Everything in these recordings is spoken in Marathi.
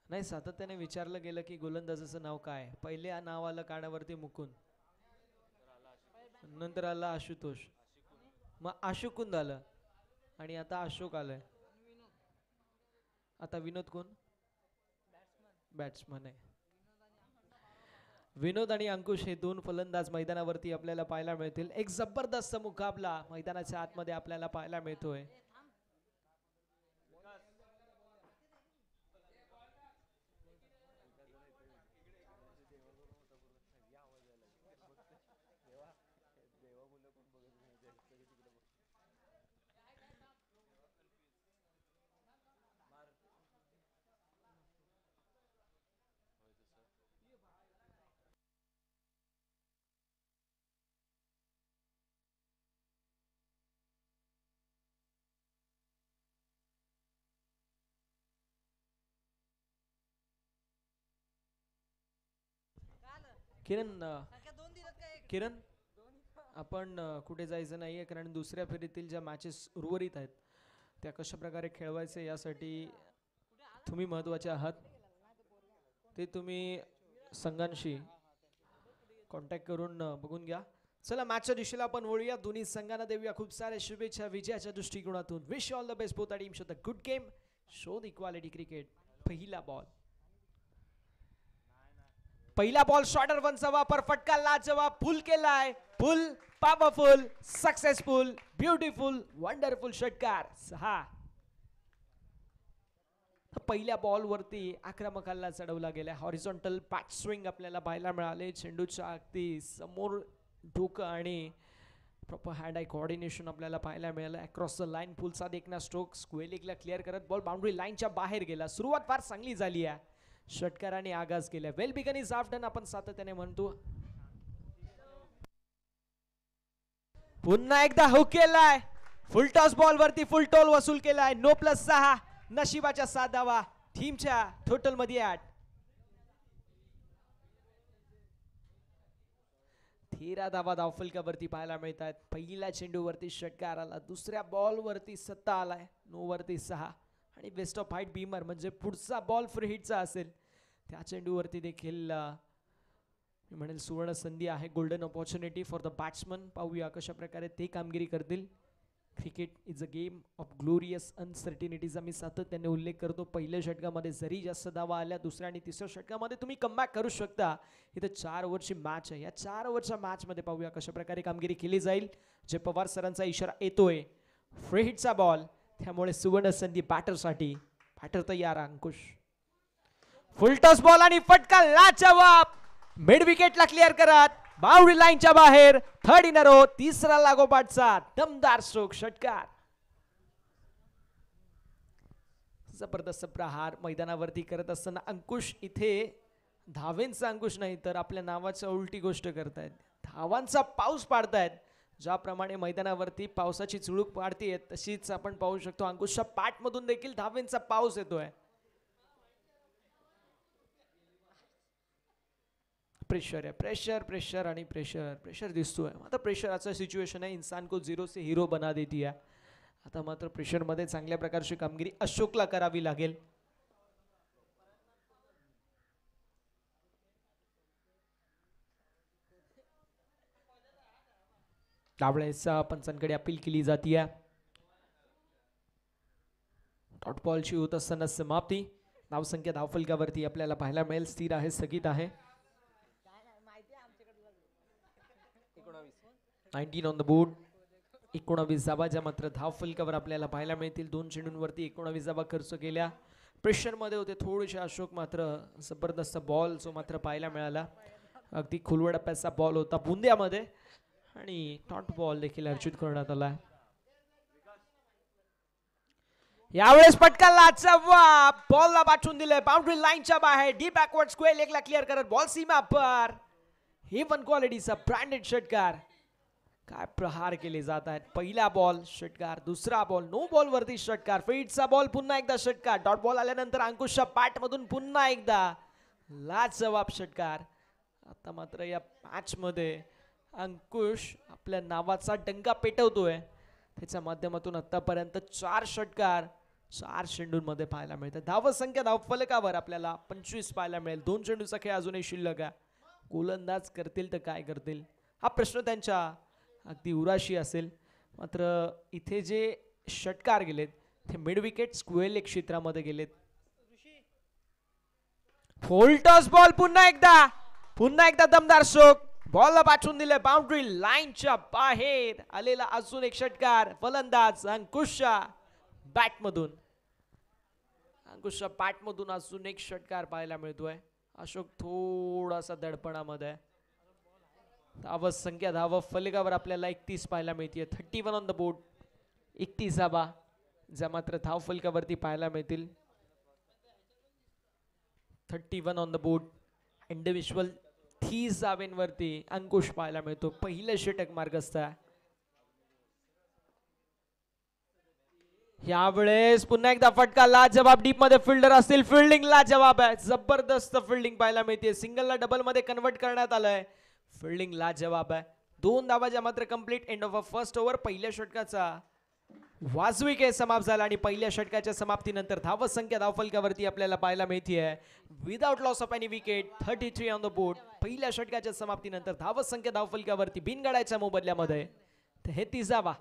नाही, सातत्याने विचारलं गेलं की गोलंदाजाचं नाव काय, पहिले नाव आलं कानावरती मुकुंद, नंतर आला आशुतोष, मग आशुकुंद आलं आणि आता अशोक आलाय. आता विनोद कोण? बॅट्समन आहे. विनोद आणि अंकुश हे दोन फलंदाज मैदानावरती आपल्याला पाहायला मिळतील. एक जबरदस्त मुकाबला मैदानाच्या आतमध्ये आपल्याला पाहायला मिळतोय. किरण किरण आपण कुठे जायचं नाहीये, कारण दुसऱ्या फेरीतील ज्या मॅचेस उर्वरित आहेत त्या कशा प्रकारे खेळवायचे यासाठी तुम्ही महत्त्वाचे आहात. ते तुम्ही संघांशी कॉन्टॅक्ट करून बघून घ्या. चला मॅचच्या दिशेला आपण वळूया. दोन्ही संघांना देऊया खूप साऱ्या शुभेच्छा विजयाच्या दृष्टिकोनातून. Wish all the best both team. Show the good game, show the equality cricket. पहिला बॉल, पहिला बॉल शॉर्टर वनचा वापर, फटका लाजवाब, फुल केलाय, फुल पॉवरफुल, सक्सेसफुल, ब्युटिफुल, वंडरफुल षटकार 6. पहिल्या बॉल वरती आक्रमक हल्ला चढवला गेला. हॉरिझॉन्टल पॅच स्विंग आपल्याला पाहायला मिळाले. चेंडूच्या अगदी समोर डोकं आणि प्रॉपर हँड आय कोऑर्डिनेशन आपल्याला पाहायला मिळालं. अक्रॉस द लाईन पुलचा देखना स्ट्रोक स्क्वेअर लेगला क्लिअर करत बॉल बाउंड्री लाईनच्या बाहेर गेला. सुरुवात फार चांगली झाली आहे, षटकाराने आगाज केला. Well begun is half done आपण सातत्याने म्हणतो. पुन्हा एकदा हुक केलाय, फुल टॉस बॉल वरती फुल टोल वसूल केलाय. 9+6 नशिबाच्या 7 धावा टीमच्या टोटल मध्ये 8. 13 धावा धावफलकावरती पाहायला मिळतात. पहिल्या चेंडूवरती षटकार आला, दुसऱ्या बॉल वरती 7 आलाय, 9 वरती 6 आणि बेस्ट ऑफ हाईट बीमर म्हणजे पुढचा बॉल फ्री हिटचा असेल त्या चेंडूवरती देखील मी म्हणेल सुवर्ण संधी आहे. Golden opportunity for the batsman. पाहूया कशा प्रकारे ते कामगिरी करतील. Cricket is a game of glorious अनसर्टिनिटीचा मी सातत्याने उल्लेख करतो. पहिल्या षटकामध्ये जरी जास्त धावा आल्या, दुसऱ्या आणि तिसऱ्या षटकामध्ये तुम्ही कमबॅक करू शकता. इथे 4 ओव्हरची मॅच आहे. या 4 ओव्हरच्या मॅचमध्ये पाहूया कशा प्रकारे कामगिरी केली जाईल. जे पवार सरांचा इशारा येतोय, फ्री हिटचा बॉल, त्यामुळे सुवर्ण संधी बॅटरसाठी. बॅटर तयार अंकुश. फुलटॉस बॉल आणि फटका लाजवाब, मिड विकेटला क्लिअर करत बाउंड्री लाईनच्या बाहेर. 3rd इन अ रो, तिसरा लागोपाठचा दमदार स्ट्रोक षटकार. जबरदस्त प्रहार मैदानावरती करत असताना अंकुश इथे धावेंचा अंकुश नाही तर आपल्या नावाच्या उलटी गोष्ट करतायत. धावांचा पाऊस पाडतायत. ज्याप्रमाणे मैदानावरती पावसाची चुळूक पाडतीये तशीच आपण पाहू शकतो अंकुशच्या पाठमधून देखील धावेंचा पाऊस येतोय. प्रेशर है, प्रेशर प्रेशर आणि प्रेशर प्रेशर दिसतोय. आता प्रेशराचं सिच्युएशन आहे, इंसान को 0 से हीरो बना देती है. आता मात्र प्रेशरमध्ये चांगल्या प्रकारची कामगिरी अशोकला करावी लागेल. त्यावेळेस पंचांकडे अपील केली जाते. डॉट बॉलची होत असताना समाप्ती. धावसंख्या धावफलकावरती आपल्याला पाहायला मिळेल स्थिर आहे, स्थगित आहे. 19 ऑन द बोर्ड. 19 धावा ज्या मात्र धावफलकावर आपल्याला पाहायला मिळतील. 2 चेंडूंवरती 19 धावा खर्च केल्या. प्रेशरमध्ये होते थोडेसे अशोक, मात्र जबरदस्त बॉल जो मात्र पाहायला मिळाला. अगदी खोलवड टप्प्याचा बॉल होता बुंद्यामध्ये आणि डॉट बॉल देखील अर्जित करण्यात आला. यावेळेस पटका लाजवाब, बॉलला पाठवून दिले बाउंड्री लाईनच्या बाहेर. डीप बॅकवर्ड स्क्वेअर लेगला क्लिअर करत बॉल सीमा पर. हे वन क्वालिटीचा ब्रँडेड षटकार. काय प्रहार केले जात आहेत. पहिला बॉल षटकार, दुसरा बॉल नो बॉल वरती षटकार, फीटचा बॉल पुन्हा एकदा षटकार. डॉट बॉल आल्यानंतर अंकुशच्या बॅटमधून पुन्हा एकदा लाजवाब षटकार. आता मात्र या मॅच मध्ये अंकुश आपल्या नावाचा डंका पेटवतोय. त्याच्या माध्यमातून आतापर्यंत 4 षटकार, 4 चेंडूंमध्ये पाहायला मिळतं. धावसंख्या धावफलकावर आपल्याला 25 पाहायला मिळेल. 2 चेंडूचा खेळ अजूनही शिल्लक आहे. गोलंदाज करतील तर काय करतील हा प्रश्न त्यांच्या अगदी उराशी असेल. मात्र इथे जे षटकार गेलेत ते मिड विकेट स्क्वेअर लेग क्षेत्रामध्ये गेलेत. फुल टॉस बॉल पुन्हा एकदा दमदार स्ट्रोक. बॉलला पाठवून दिले बाउंड्री लाईनच्या बाहेर आलेला अजून एक षटकार. फलंदाज अंकुशच्या बॅटमधून अजून एक षटकार पाहायला मिळतोय. अशोक थोडासा दडपणामध्ये. धावसंख्या धाव फलकावर आपल्याला 31 पाहायला मिळते. 31 ऑन द बोर्ड. 31 धावा ज्या मात्र धाव फलकावरती पाहायला मिळतील. 31 ऑन द बोर्ड. इंडिव्हिज्युअल 30 धावेंवरती अंकुश पाहायला मिळतो. पहिलं षटक मार्गस्थ आहे. यावेळेस पुन्हा एकदा फटका. लाजवाब डीप मध्ये फिल्डर असतील. फिल्डिंग लाजवाब आहे. जबरदस्त फिल्डिंग पाहायला मिळते. सिंगलला डबल मध्ये कन्वर्ट करण्यात आलंय. फिल्डिंग लाजवाब आहे. 2 धावा ज्या मात्र complete. End of a first over. पहिल्या षटकाचा वाजवी खेळ समाप्त झाला आणि पहिल्या षटकाच्या समाप्तीनंतर धावसंख्या धावफलकावरती आपल्याला पाहायला मिळते without loss of any wicket. 33 on the board. पहिल्या षटकाच्या समाप्तीनंतर धावसंख्या धावफलकावरती बिनगडाच्या मोबदल्यामध्ये 33 धावा.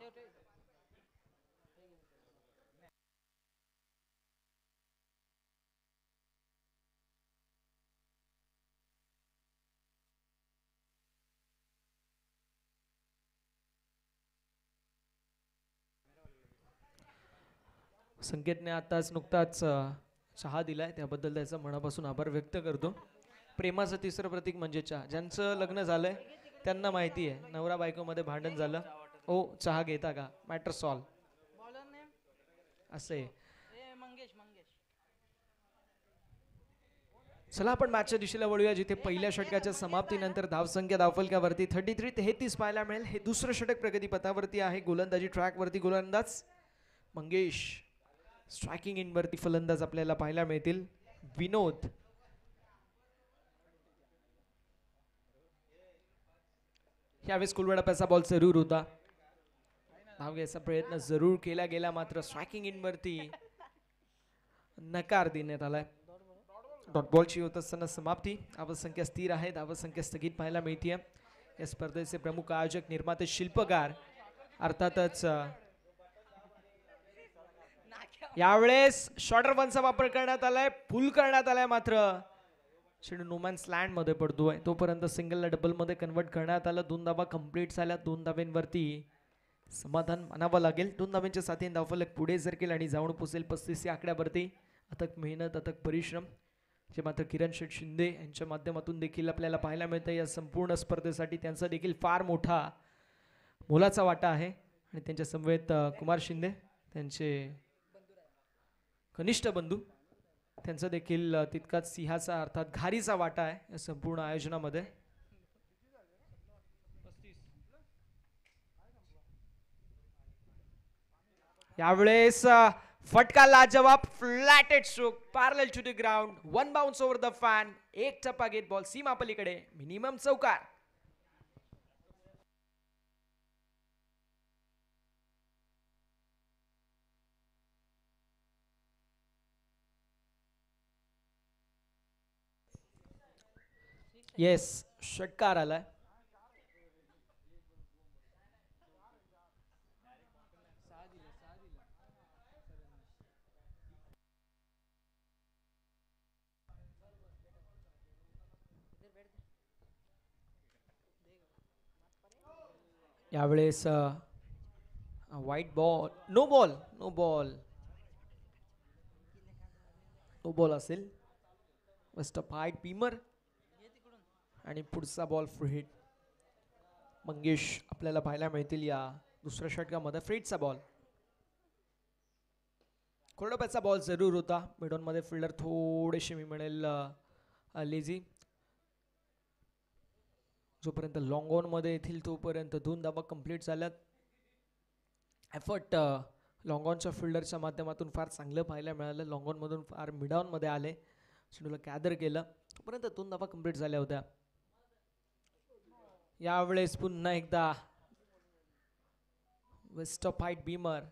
संकेतने आताच नुकताच चहा दिलाय त्याबद्दल त्याचा मनापासून आभार व्यक्त करतो. प्रेमाचं तिसरं प्रतीक म्हणजे चहा. ज्यांचं लग्न झालंय त्यांना माहिती आहे नवरा बायको मध्ये भांडण झालं ओ चहा घेता का मॅटर सॉल्व असे. चला आपण मॅचच्या दिशेला वळूया जिथे पहिल्या षटकाच्या समाप्तीनंतर धावसंख्या धावफलकावरती 33 पाहायला मिळेल. हे दुसरं षटक प्रगतीपथावरती आहे. गोलंदाजी ट्रॅक वरती गोलंदाज मंगेश. स्ट्रायकिंग इन वरती फलंदाज आपल्याला पाहायला मिळतील विनोद. यावेळेस कुलवडाप्याचा बॉल जरूर होता. धाव घ्यायचा प्रयत्न जरूर केला गेला मात्र स्ट्रायकिंग इन वरती नकार देण्यात आलाय. डॉट बॉलची होत असताना समाप्ती. धावसंख्या स्थिर आहे. धावसंख्या स्थगित पाहायला मिळते. या स्पर्धेचे प्रमुख आयोजक निर्माते शिल्पकार अर्थातच यावेळेस शॉर्टर वनचा वापर करण्यात आलाय. पुल करण्यात आलाय मात्र चेंडू नोमॅन्स लँड मध्ये पडतोय. तोपर्यंत सिंगलला डबल मध्ये कन्वर्ट करण्यात आलं. 2 धावा कंप्लीट झाल्या. 2 धावेंवरती समाधान मानावं लागेल. 2 धावेंच्या साथीने धावफलक पुढे सरकेल आणि जाऊन पोहोचेल 35 या आकड्यावरती. अथक मेहनत अथक परिश्रम जे मात्र किरण शेठ शिंदे यांच्या माध्यमातून देखील आपल्याला पाहायला मिळतं. या संपूर्ण स्पर्धेसाठी त्यांचा देखील फार मोठा मोलाचा वाटा आहे. आणि त्यांच्या समवेत कुमार शिंदे त्यांचे कनिष्ठ बंधू त्यांचा देखील तितकाच सिंहाचा अर्थात घारीचा वाटा आहे या संपूर्ण आयोजनामध्ये. यावेळेस फटका लाजवाब. Flatted stroke parallel to the ground. 1 bounce over the fan. एक टप्पा गेट बॉल सीमा पलीकडे मिनिमम चौकार. येस षटकार आलाय. यावेळेस white ball. No ball no ball no ball असेल. वेस्ट ऑफ हाईट बीमर आणि पुढचा बॉल फ्री हिट. मंगेश आपल्याला पाहायला मिळतील या दुसऱ्या षटकामध्ये. फ्रीटचा बॉल. कोरडोप्याचा बॉल जरूर होता. मिडॉन मध्ये फिल्डर थोडेसे मी म्हणेल लेझी. जोपर्यंत लॉंग ऑन मध्ये येतील तोपर्यंत 2 धावा कंप्लीट झाल्यात. एफर्ट लॉंग ऑनच्या फिल्डरच्या माध्यमातून फार चांगलं पाहायला मिळालं. लॉंग ऑन मधून फार मिडॉन मध्ये आले. चेंडूला गॅदर केलं तोपर्यंत 2 धावा कंप्लीट झाल्या होत्या. यावेळेस पुन्हा एकदा वेस्ट ऑफ हाईट बीमर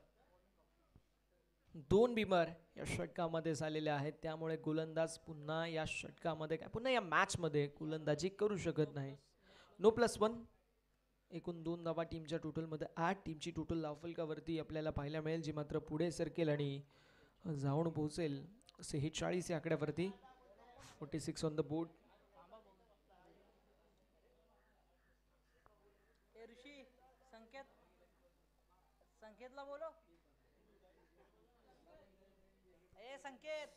2 बिमर या षटकामध्ये झालेले आहेत, त्यामुळे गोलंदाज पुन्हा या षटकामध्ये काय पुन्हा या मॅच मध्ये गोलंदाजी करू शकत नाही. नो +1. एकूण 2 धावा टीमच्या टोटलमध्ये 8. टीमची टोटल धावफलकावरती आपल्याला पाहायला मिळेल, जी मात्र पुढे सरकेल आणि जाऊन पोहोचेल 46 या आकड्यावरती. 46 ऑन द बोर्ड. संकेतला बोलो. संकेत.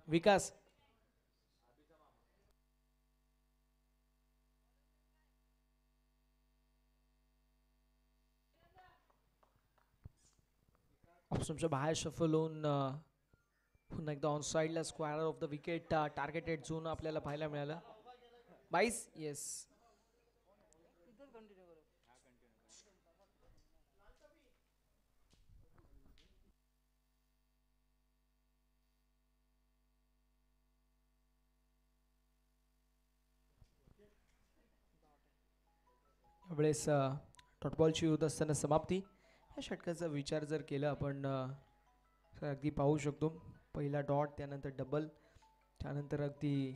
विकास. ऑप्शनच्या बाहेर शफल होऊन पुन्हा एकदा ऑन साइडला square of the wicket targeted zone आपल्याला पाहायला मिळाला. 22. येस. यावेळेस डॉटबॉलची होत असताना समाप्ती. या षटकाचा विचार जर केला आपण अगदी पाहू शकतो, पहिला डॉट, त्यानंतर डबल, त्यानंतर अगदी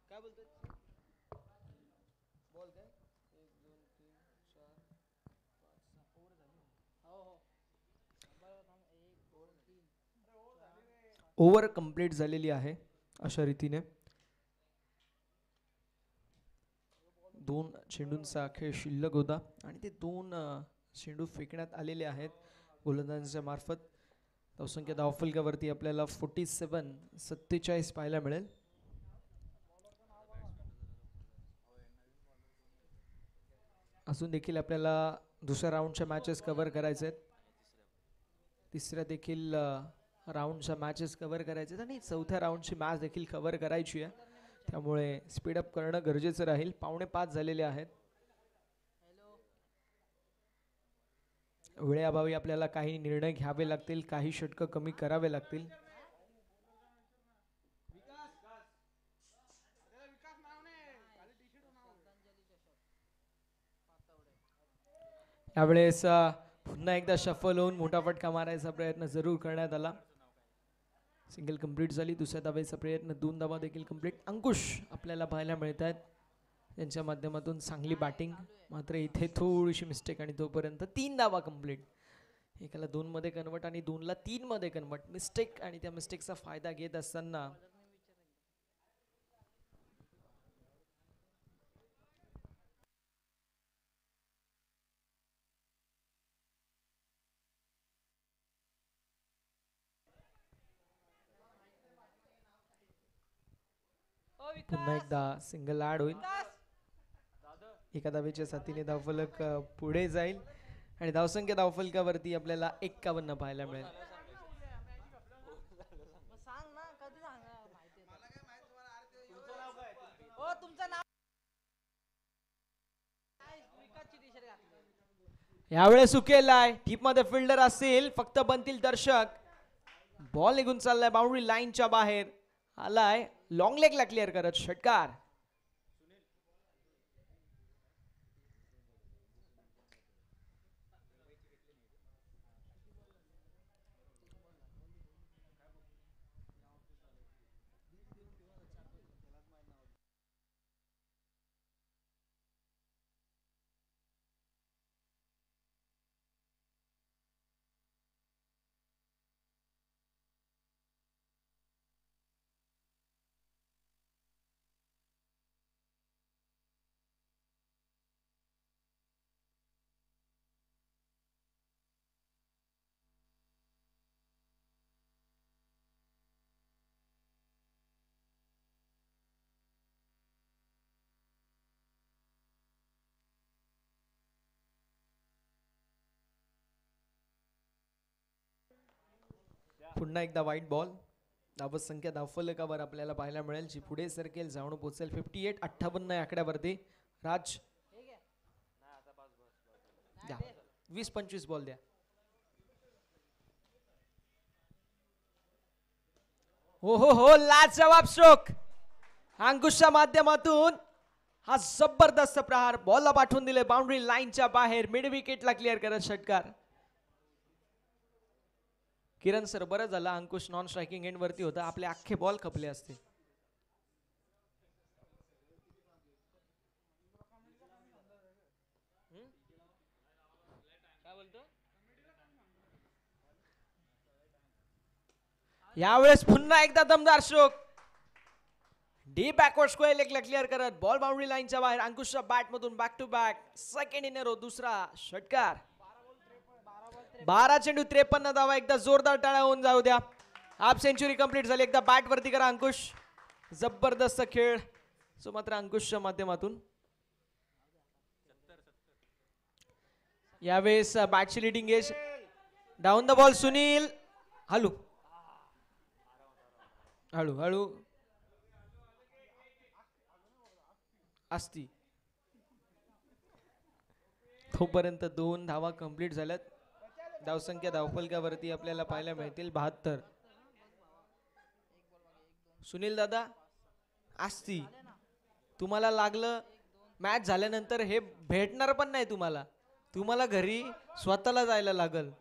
काय बोलतोय बॉल काय 1 2 3 4 5 6 ओव्हर कंप्लीट झालेली आहे. अशा रीतीने 2 चेंडूंचा खेळ शिल्लक होता आणि ते 2 चेंडू फेकण्यात आलेले आहेत गोलंदाजांच्या मार्फत. धावसंख्या धावफलकावरती आपल्याला 47 पाहायला मिळेल. अजून देखील आपल्याला दुसऱ्या राऊंडच्या मॅचेस कव्हर करायचे आहेत, तिसऱ्या देखील राऊंडच्या मॅचेस कव्हर करायचे आणि चौथ्या राऊंडची मॅच देखील कव्हर करायची आहे. त्यामुळे स्पीडअप करणं गरजेचं राहील. 4:45 झालेले आहेत. वेळेअभावी आपल्याला काही निर्णय घ्यावे लागतील, काही षटकं कमी करावे लागतील. यावेळेस पुन्हा एकदा शफल होऊन मोठा फटका मारायचा प्रयत्न जरूर करण्यात आला. सिंगल कंप्लीट झाली. दुसऱ्या धावेचा प्रयत्न, 2 धावा देखील कंप्लीट. अंकुश आपल्याला पाहायला मिळत आहेत, त्यांच्या माध्यमातून चांगली बॅटिंग. मात्र इथे थोडीशी मिस्टेक आणि तोपर्यंत 3 धावा कंप्लीट. एकाला 2 मध्ये कन्वर्ट आणि 2ला 3 मध्ये कन्वर्ट. मिस्टेक आणि त्या मिस्टेकचा फायदा घेत असताना पुन्हा एकदा सिंगल ऍड होईल. एका धावेच्या साथीने धावफलक पुढे जाईल आणि धावसंख्या धावफलकावरती आपल्याला 51 पाहायला मिळेल. यावेळेस सुकेलाय, टीप मध्ये फिल्डर असेल, फक्त बनतील दर्शक. बॉल निघून चाललाय बाउंड्री लाईनच्या बाहेर. आलाय लॉंग लेगला क्लिअर करत षटकार. पुन्हा एकदा वाईट बॉल. धावसंख्या धावफलकावर आपल्याला पाहायला मिळेल, जी पुढे सरकेल, जाऊन पोहोचेल 58-58 या आकड्यावरती. राज द्या 20-25 बॉल द्या. हो हो हो, लाजवाब स्ट्रोक अंकुशच्या माध्यमातून. हा जबरदस्त प्रहार बॉलला पाठवून दिले बाउंड्री लाईनच्या बाहेर, मिड विकेटला क्लिअर करत षटकार. किरण सर, बरं झालं अंकुश नॉन स्ट्रायकिंग एंड वरती होता, आपले अख्खे बॉल खपले असते. यावेळेस पुन्हा एकदा दमदार स्ट्रोक, डीप बॅकवर्ड स्क्वेअर लेगला क्लिअर करत बॉल बाउंड्री लाईनच्या बाहेर. अंकुशच्या बॅट मधून back to back second in row दुसरा षटकार. 12 चेंडू 53 धावा, एकदा जोरदार टाळ्या होऊन जाऊ द्या. हाफ सेंचुरी कंप्लीट झाली. एकदा बॅट वरती करा अंकुश, जबरदस्त खेळ सुमात्र अंकुशच्या माध्यमातून. यावेळेस बॅटची leading edge, down the ball Sunil, हळू हळू हळू असती. तोपर्यंत 2 धावा कंप्लीट झाल्यात. धावसंख्या धावफलकावरती आपल्याला पाहायला मिळतील 72. सुनील दादा असती, तुम्हाला लागलं मॅच झाल्यानंतर हे भेटणार पण नाही तुम्हाला, तुम्हाला घरी स्वतःला जायला लागल.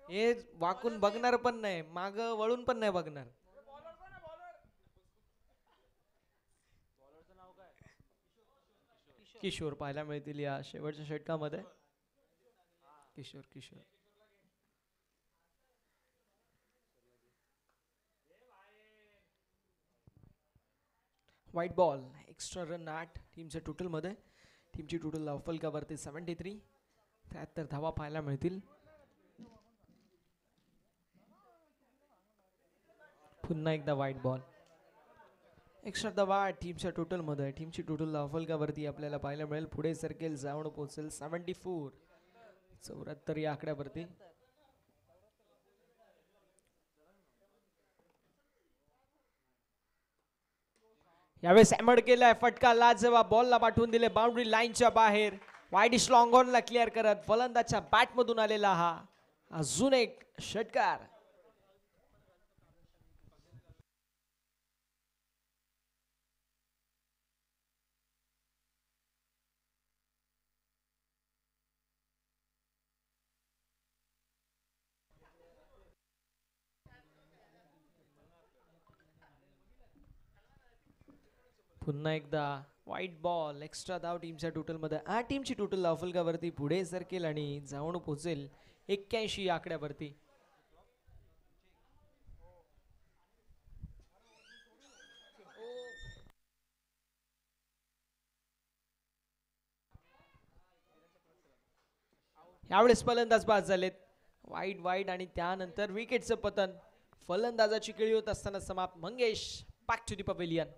हे वाकून बघणार पण नाही, माग वळून पण नाही बघणार. किशोर पाहायला मिळतील या शेवटच्या षटकामध्ये. Kishore Kishore white ball, extra run 8 टीमच्या टोटल मध्ये. टीमची टोटल धावफलकावरती 73, 73 धावा पाहायला मिळतील. पुन्हा एकदा व्हाईट बॉल, एक्स्ट्रा धावा टीमच्या टोटल मध्ये. टीमची टोटल धावफलकावरती आपल्याला पाहायला मिळेल, पुढे सरकेल जाऊन पोहोचेल 74, 74 या आकड्यावरती. यावेळेस हॅमर केलाय फटका, लाजवाब बॉलला पाठवून दिले बाउंड्री लाईनच्या बाहेर. वाईडिश लॉंग ऑनला क्लिअर करत फलंदाजच्या बॅट मधून आलेला हा अजून एक षटकार. पुन्हा एकदा व्हाईट बॉल, एक्स्ट्रा धाव टीमच्या टोटल मध्ये. टीमची टोटल धावफलकावरती पुढे सरकेल आणि जाऊन पोहोचेल 81 या आकड्यावरती. यावेळेस फलंदाज बाद झालेत. वाईट वाईट आणि त्यानंतर विकेटचं पतन. फलंदाजाची खेळी होत असताना समाप्त. Mangesh back to the pavilion.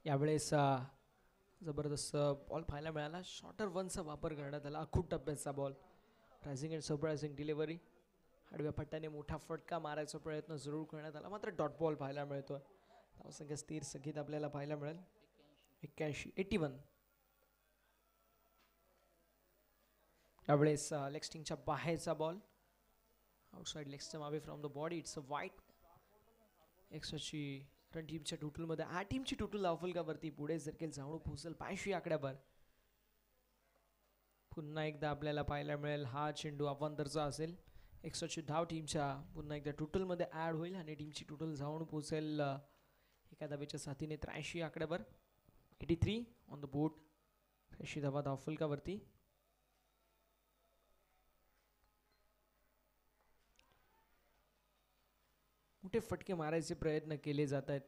यावेळेस जबरदस्त बॉल पाहायला मिळाला. शॉर्टर वनचा वापर करण्यात आला. अखूट टप्प्याचा ball, rising and surprising delivery. आडव्या पट्ट्याने मोठा फटका मारायचा प्रयत्न जरूर करण्यात आला, मात्र डॉट बॉल पाहायला मिळतोय. धावसंख्या स्थिर संगीत आपल्याला पाहायला मिळेल 81. यावेळेस लेग स्टिंगच्या बाहेरचा ball, outside leg stump away from the body. It's a वाईट. एक्स्ट्राची रन टीमच्या टोटल मध्ये. टीमची टोटल धावफलकावरती पुढे सरकेल जाऊन पोहोचेल 85 आकड्यावर. पुन्हा एकदा आपल्याला पाहायला मिळेल हा चेंडू अवांतरचा असेल. एक्स्ट्राची धाव टीमच्या पुन्हा एकदा टोटल मध्ये ऍड होईल आणि टीमची टोटल जाऊन पोहोचेल एका धावेच्या साथीने 83 आकड्यावर. 83 ऑन द बोर्ड. 83 धावा धावफलकावरती. मोठे फटके मारायचे प्रयत्न केले जात आहेत,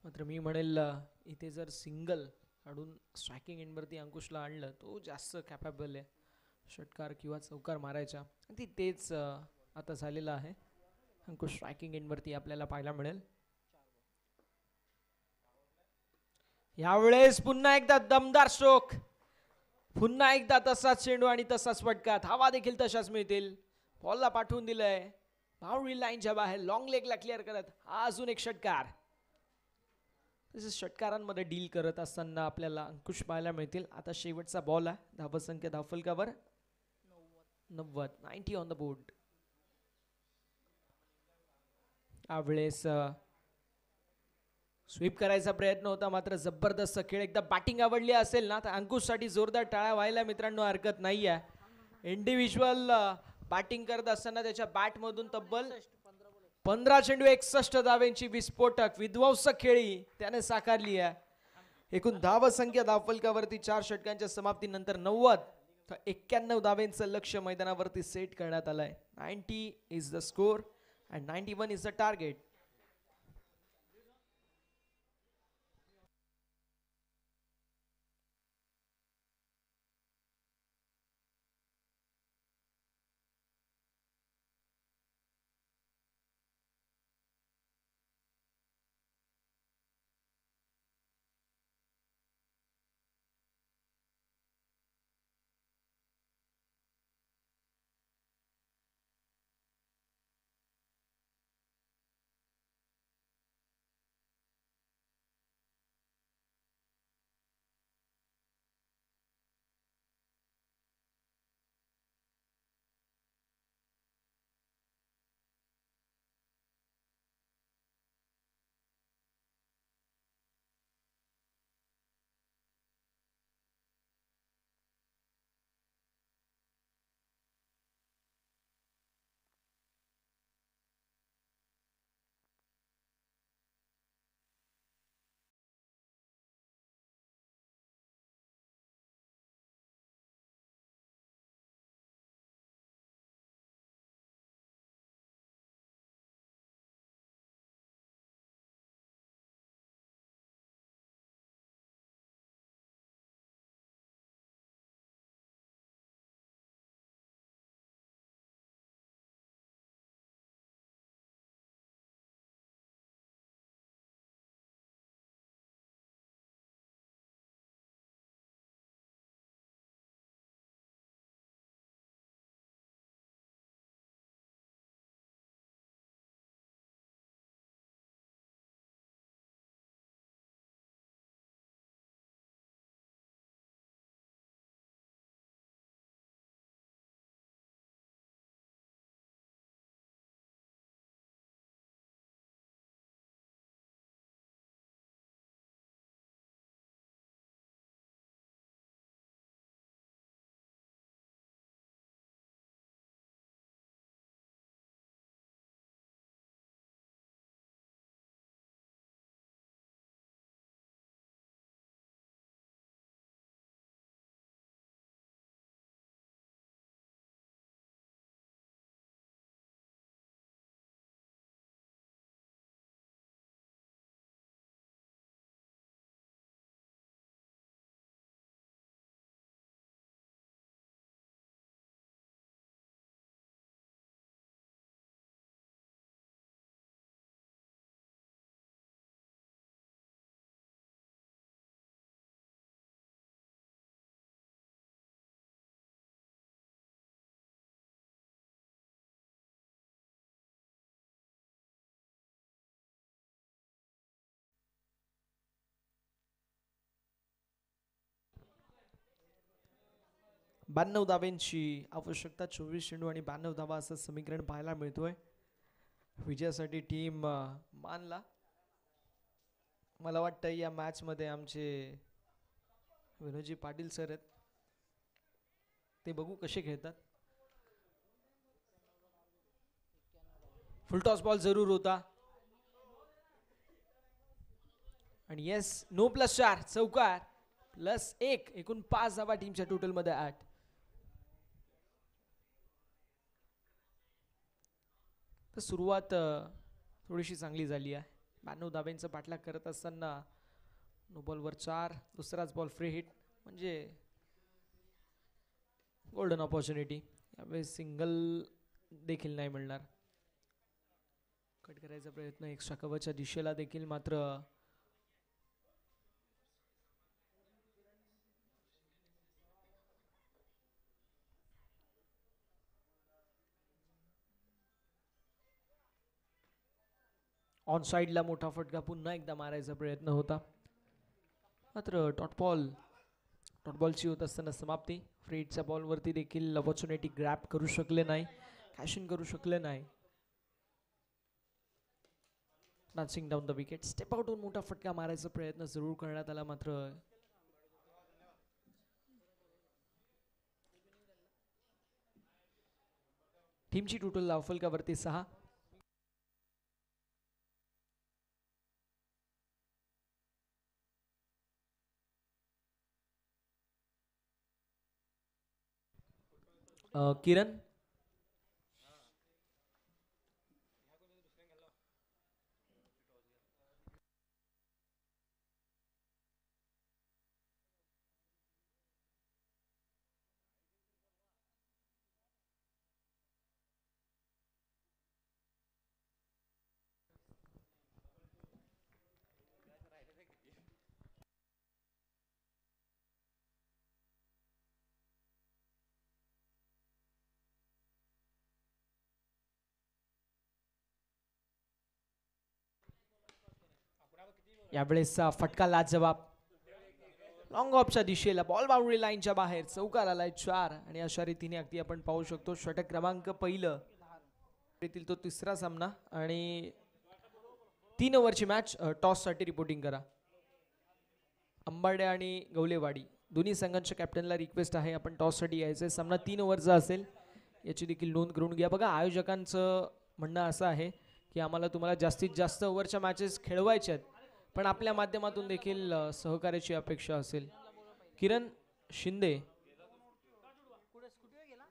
मात्र मी म्हणेल इथे जर सिंगल काढून स्ट्रायकिंग एंडवरती अंकुशला आणलं तो जास्त कॅपेबल आहे. षटकार किंवा चौकार मारायच्या ती तेच आता झालेलं आहे. अंकुश स्ट्रायकिंग एंडवरती आपल्याला पाहायला मिळेल. यावेळेस पुन्हा एकदा दमदार स्ट्रोक, पुन्हा एकदा तसाच चेंडू आणि तसाच फटका. धावा देखील तशाच मिळतील. बॉलला पाठवून दिलंय बाउंड्री लाईनच्या बाहेर, लॉंग लेगला क्लिअर करत हा अजून एक षटकार. तसेच षटकारांमध्ये डील करत असताना आपल्याला अंकुश पाहायला मिळतील. आता शेवटचा बॉल आहे. धावसंख्या धावफलकावर 90 ऑन द बोर्ड. यावेळेस स्वीप करायचा प्रयत्न होता, मात्र जबरदस्त खेळ. एकदा बॅटिंग आवडली असेल ना तर अंकुशसाठी जोरदार टाळ्या व्हायला मित्रांनो हरकत नाही आहे. इंडिव्हिज्युअल बॅटिंग करत असताना त्याच्या बॅटमधून तब्बल 15 चेंडू 61 धावेंची विस्फोटक विध्वंसक खेळी त्याने साकारली आहे. एकूण धावसंख्या धावफलकावरती 4 षटकांच्या समाप्तीनंतर 91 धावेंचं लक्ष्य मैदानावरती सेट करण्यात आलंय. 90 is the score and 91 is the target. बाण्णव धावेंची आवश्यकता. 24 चेंडू आणि 92 धावा असं समीकरण पाहायला मिळतोय. विजयासाठी टीम मानला. मला वाटतं या मॅच मध्ये आमचे विनोदजी पाटील सर आहेत, ते बघू कसे खेळतात. फुल टॉस बॉल जरूर होता आणि येस नो +4 चौकार +1 एकूण 5 धावा टीमच्या टोटल मध्ये 8. तर सुरुवात थोडीशी चांगली झाली आहे. 92 धाब्यांचा पाठलाग करत असताना नो बॉलवर 4, दुसराच बॉल फ्री हिट, म्हणजे गोल्डन ऑपॉर्च्युनिटी. यावेळेस सिंगल देखील नाही मिळणार. कट करायचा प्रयत्न एक्स्ट्रा कव्हरच्या दिशेला देखील, मात्र ऑन साईडला मोठा फटका पुन्हा एकदा मारायचा प्रयत्न होता, मात्र डॉटबॉलची होत असताना समाप्ती. फ्रीडच्या बॉलवरती देखील ऑपॉर्च्युनिटी ग्रॅप करू शकले नाही, कॅश इन करू शकले नाही. Dancing down the wicket. Step out होऊन मोठा फटका मारायचा प्रयत्न जरूर करण्यात आला, मात्र टीमची टोटल धावफलकावरती 6. किरण यावेळेस फटका लाजवाब. लॉंग ऑफच्या दिशेला बॉल बाउंड्री लाईनच्या बाहेर, चौकार आलाय 4. आणि अशा रीतीने अगदी आपण पाहू शकतो षटक क्रमांक पहिलं तो तिसरा सामना आणि 3 ओव्हरची मॅच. टॉससाठी रिपोर्टिंग करा. अंबाडे आणि गवलेवाडी दोन्ही संघांच्या कॅप्टनला रिक्वेस्ट आहे आपण टॉससाठी यायचं. सामना 3 ओव्हरचा असेल याची देखील नोंद करून घ्या. बघा, आयोजकांचं म्हणणं असं आहे की आम्हाला तुम्हाला जास्तीत जास्त ओव्हरच्या मॅचेस खेळवायच्या आहेत, पण आपल्या माध्यमातून देखील सहकार्याची अपेक्षा असेल. किरण शिंदे कुठे स्कूटीवर गेला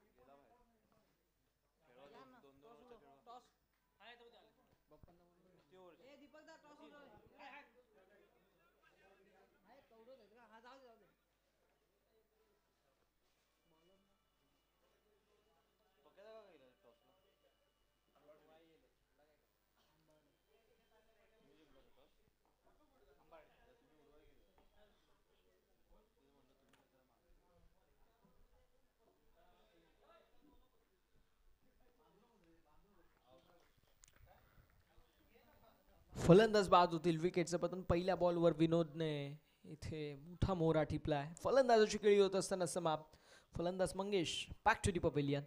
ए दीपक दा टॉस उडवले नाही तेवढंच आहे का? हा जाऊ दे फलंदाज बाद होतील. विकेटचं पतन पहिल्या बॉलवर विनोदने इथे मोठा मोहरा टिपलाय. फलंदाजाची खेळी होत असताना समाप्त. फलंदाज Mangesh back to the pavilion.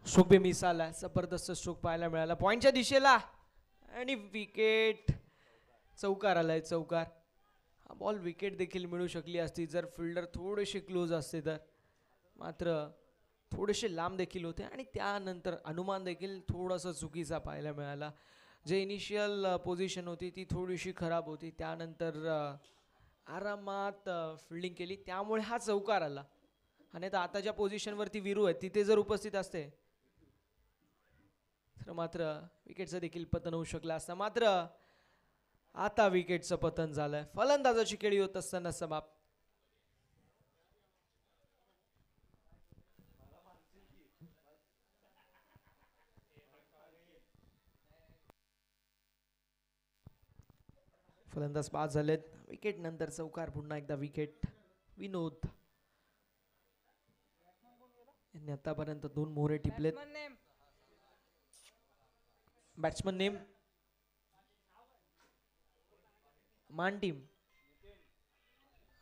Stroke be miss आला. जबरदस्त स्ट्रोक पाहायला मिळाला पॉइंटच्या दिशेला आणि विकेट. चौकार आलाय, चौकार. हा बॉल विकेट देखील मिळू शकली असती जर फिल्डर थोडेसे क्लोज असते तर, मात्र थोडेसे लांब देखील होते आणि त्यानंतर अनुमान देखील थोडासा चुकीचा पाहायला मिळाला. जे इनिशियल पोझिशन होती ती थोडीशी खराब होती, त्यानंतर आरामात फिल्डिंग केली त्यामुळे हा चौकार आला. आणि आता ज्या पोझिशनवरती विरू आहे तिथे जर उपस्थित असते तर मात्र विकेटचं देखील पतन होऊ शकलं असतं, मात्र आता विकेटचं पतन झालंय. फलंदाजाची खेळी होत असताना समाप्त. फलंदाज बाद झालेत. विकेट नंतर चौकार, पुन्हा एकदा विकेट. विनोद यांनी आतापर्यंत 2 मोहरे टिपलेत. बॅट्समन नेम मान टीम.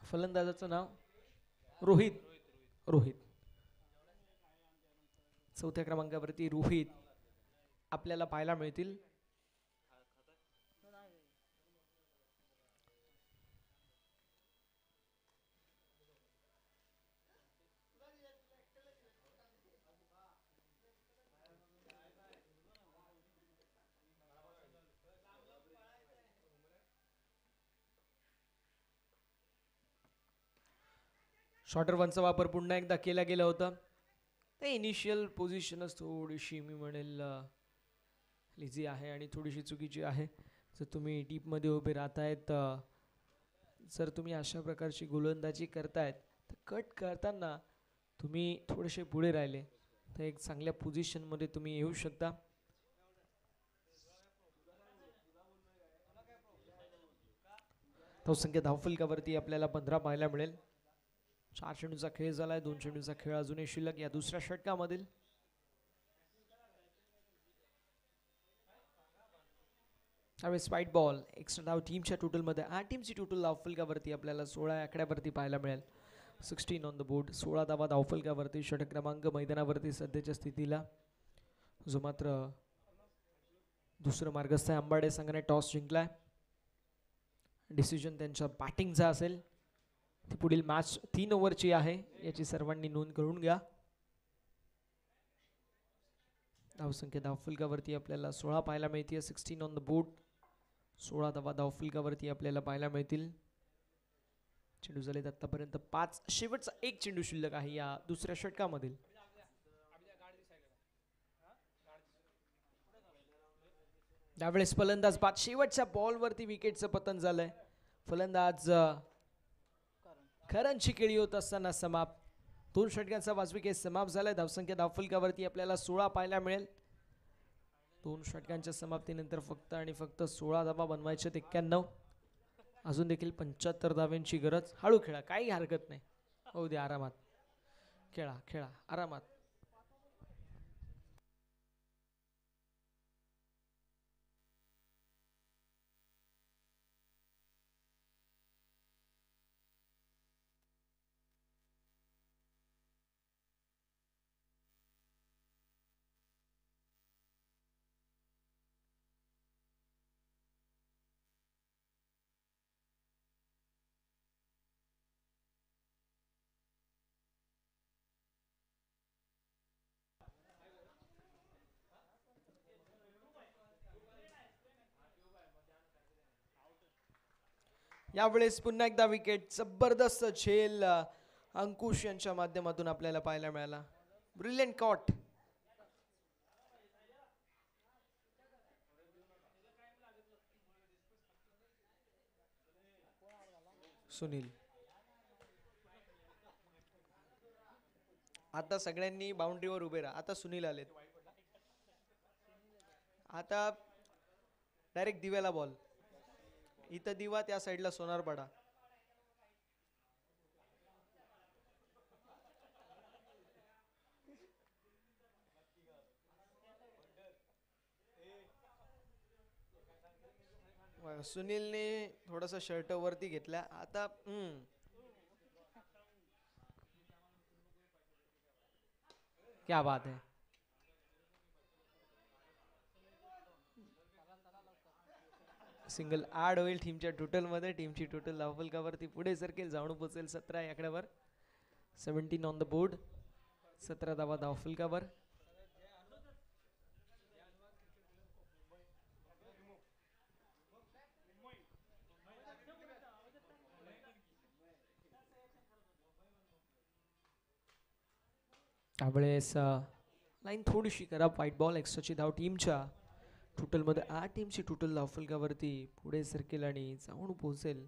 फलंदाजाचं नाव रोहित. रोहित. चौथ्या क्रमांकावरती रोहित आपल्याला पाहायला मिळतील. शॉर्टर वनचा वापर पुन्हा एकदा केला गेला होता. ते इनिशियल पोझिशनच थोडीशी मी म्हणेल लिझी आहे आणि थोडीशी चुकीची आहे. जर तुम्ही डीपमध्ये उभे राहतायत, जर तुम्ही अशा प्रकारची गोलंदाजी करतायत तर कट करताना तुम्ही थोडेसे पुढे राहिले तर एक चांगल्या पोझिशनमध्ये तुम्ही येऊ शकता. धावसंख्या धावफलकावरती आपल्याला 15 पाहायला मिळेल. 4 चेंडूचा खेळ झालाय. 2 चेंडूचा खेळ अजूनही शिल्लक या दुसऱ्या षटकामधील. त्यावेळेस व्हाईट बॉल. एक्स्ट्रा धाव टीमच्या टोटलमध्ये 8 टीमची टोटल धावफलकावरती आपल्याला 16 आकड्यावरती पाहायला मिळेल. 16 ऑन द बोर्ड. 16 धावा धावफलकावरती. षटक क्रमांक मैदानावरती सध्याच्या स्थितीला जो मात्र दुसरं मार्गस्थ आहे. आंबाडे संघाने टॉस जिंकलाय. डिसिजन त्यांच्या बॅटिंगचा असेल. ती पुढील मॅच 3 ओव्हरची आहे याची सर्वांनी नोंद करून घ्या. धावसंख्या धावफलकावरती आपल्याला 16 पाहायला मिळते. 16 ऑन द बोर्ड. 16 धावा धावफलकावरती आपल्याला पाहायला मिळतील. चेंडू झालेत आतापर्यंत 5. शेवटचा एक चेंडू शिल्लक आहे या दुसऱ्या षटकामधील. त्यावेळेस फलंदाज बाद. शेवटच्या बॉलवरती विकेटचं पतन झालंय. फलंदाज खरणची केळी होत असताना समाप्त. 2 षटकांचा वाजवी खेळ समाप्त झालाय. धावसंख्या धावफलकावरती आपल्याला 16 पाहायला मिळेल. 2 षटकांच्या समाप्तीनंतर फक्त आणि फक्त 16 धावा बनवायचे. 91. अजून देखील 75 धाव्यांची गरज. हळू खेळा, काही हरकत नाही. होऊ दे, आरामात खेळा. खेळा आरामात. यावेळेस पुन्हा एकदा विकेट. जबरदस्त झेल अंकुश यांच्या माध्यमातून आपल्याला पाहायला मिळाला. Brilliant caught. सुनील. आता सगळ्यांनी बाउंड्रीवर उभे राहा. आता सुनील आलेत. आता डायरेक्ट दिव्याला बॉल. इथं दिवा, त्या साईडला सोनारपाडा. सुनीलने थोडासा शर्ट वरती घेतला आता. क्या बात है. सिंगल ऍड होईल टीमच्या टोटल मध्ये. टीमची टोटल धावफलकावरती पुढे सरकेल. जाऊन पोहोचेल 17 आकड्यावर. 17 ऑन द बोर्ड. 17 धावा धावफलकावर. त्यावेळेस लाईन थोडीशी खराब. White ball. एक्स्ट्राची धाव टीमच्या टोटलमध्ये 8 टीमची टोटल धावफलकावरती पुढे सरकेल आणि जाऊन पोहोचेल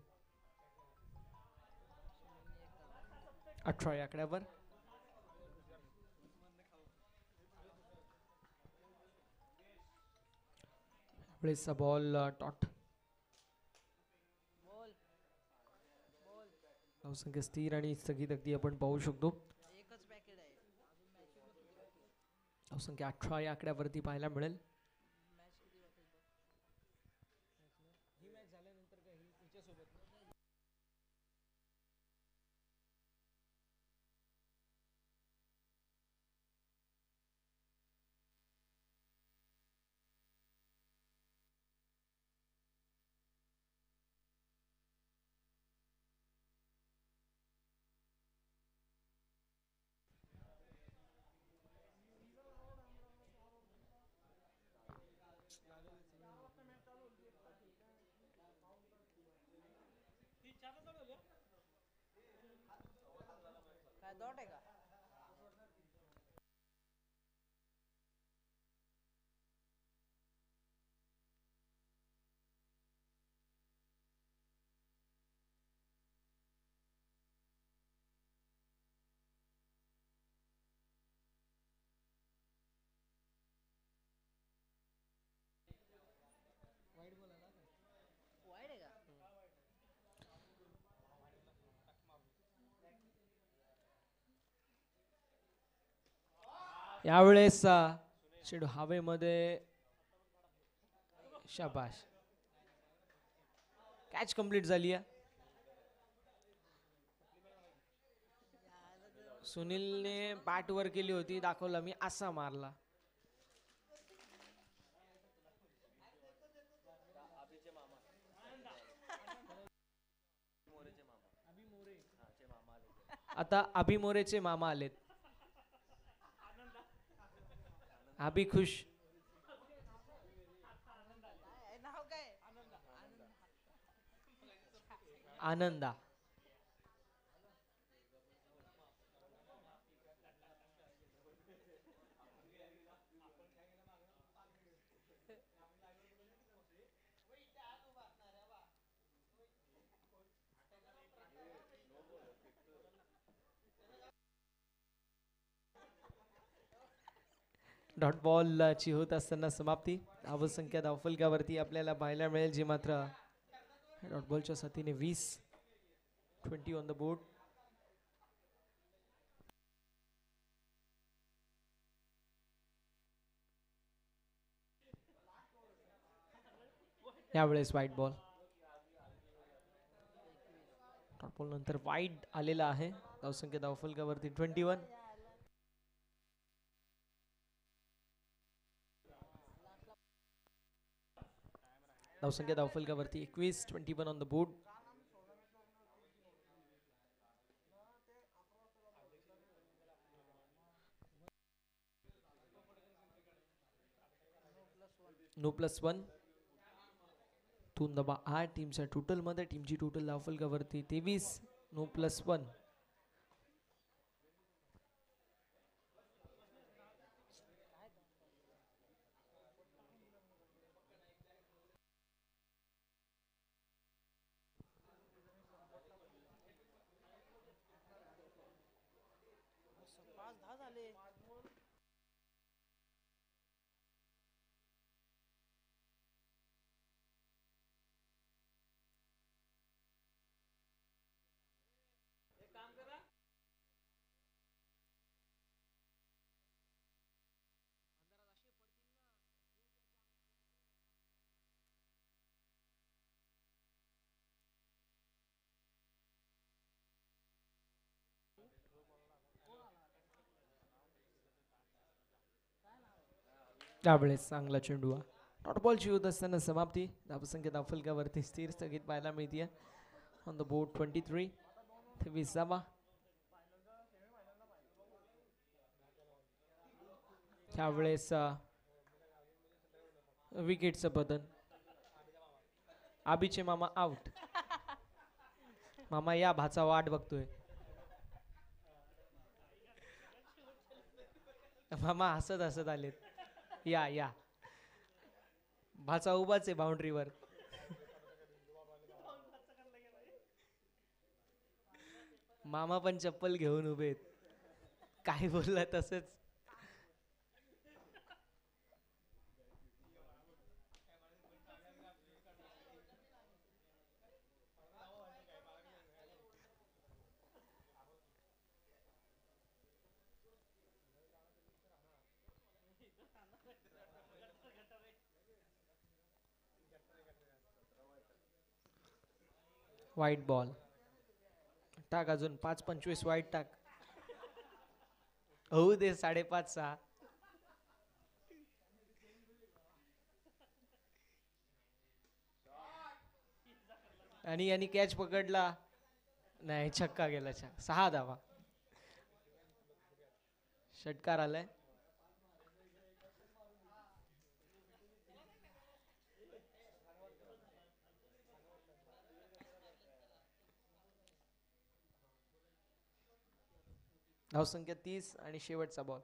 18 आकड्यावर. वेळेचा बॉल टॉट. धावसंख्या स्थिर आणि स्थगित अगदी आपण पाहू शकतो. धावसंख्या 18 या आकड्यावरती पाहायला मिळेल. काय डॉट आहे का? वाईड आहे का? यावेळेस चेंडू हवेमध्ये, शाबाश, कॅच कंप्लीट झाली आहे. सुनीलने बॅट वर केली होती, दाखवला मी असा मारला. आता अभि मोरेचे मामा आलेत. अभि खुश. काय नाव काय? आनंदा. डॉट बॉल ची होत असताना समाप्ती. धावसंख्या धावफलकावरती आपल्याला पाहायला मिळेल, जी मात्र डॉट बॉलच्या साथीने 20 ऑन द बोर्ड. यावेळेस व्हाईट बॉल. डॉट बॉल नंतर वाईड आलेला आहे. धावसंख्या धावफलकावरती 21. धावसंख्या धावफलकावरती 21 on the board. No plus 1. 2 टीमच्या टोटल मध्ये. टीमची टोटल धावफलकावरती 23. No plus 1. पाच दहा झाले. त्यावेळेस चांगला चेंडू. डॉट बॉलची होत असताना समाप्ती. धावसंख्या धावफलकावरती स्थिर स्थगित पाहायला मिळते. On the board 23. 23. त्यावेळेस विकेटचं बदल. आबीचे मामा आउट. मामा या, भाचा वाट बघतोय. मामा हसत हसत आलेत. या या, भाचा उभाच आहे बाउंड्रीवर. मामा पण चप्पल घेऊन उभे आहेत. काय बोलला तसंच. वाईट बॉल. टाक अजून 5-25 वाईट टाक. होऊ दे 5.5-6. आणि यांनी कॅच पकडला नाही, छक्का गेला. 6 धावा. षटकार आलाय. धावसंख्या 30 आणि शेवटचा बॉल.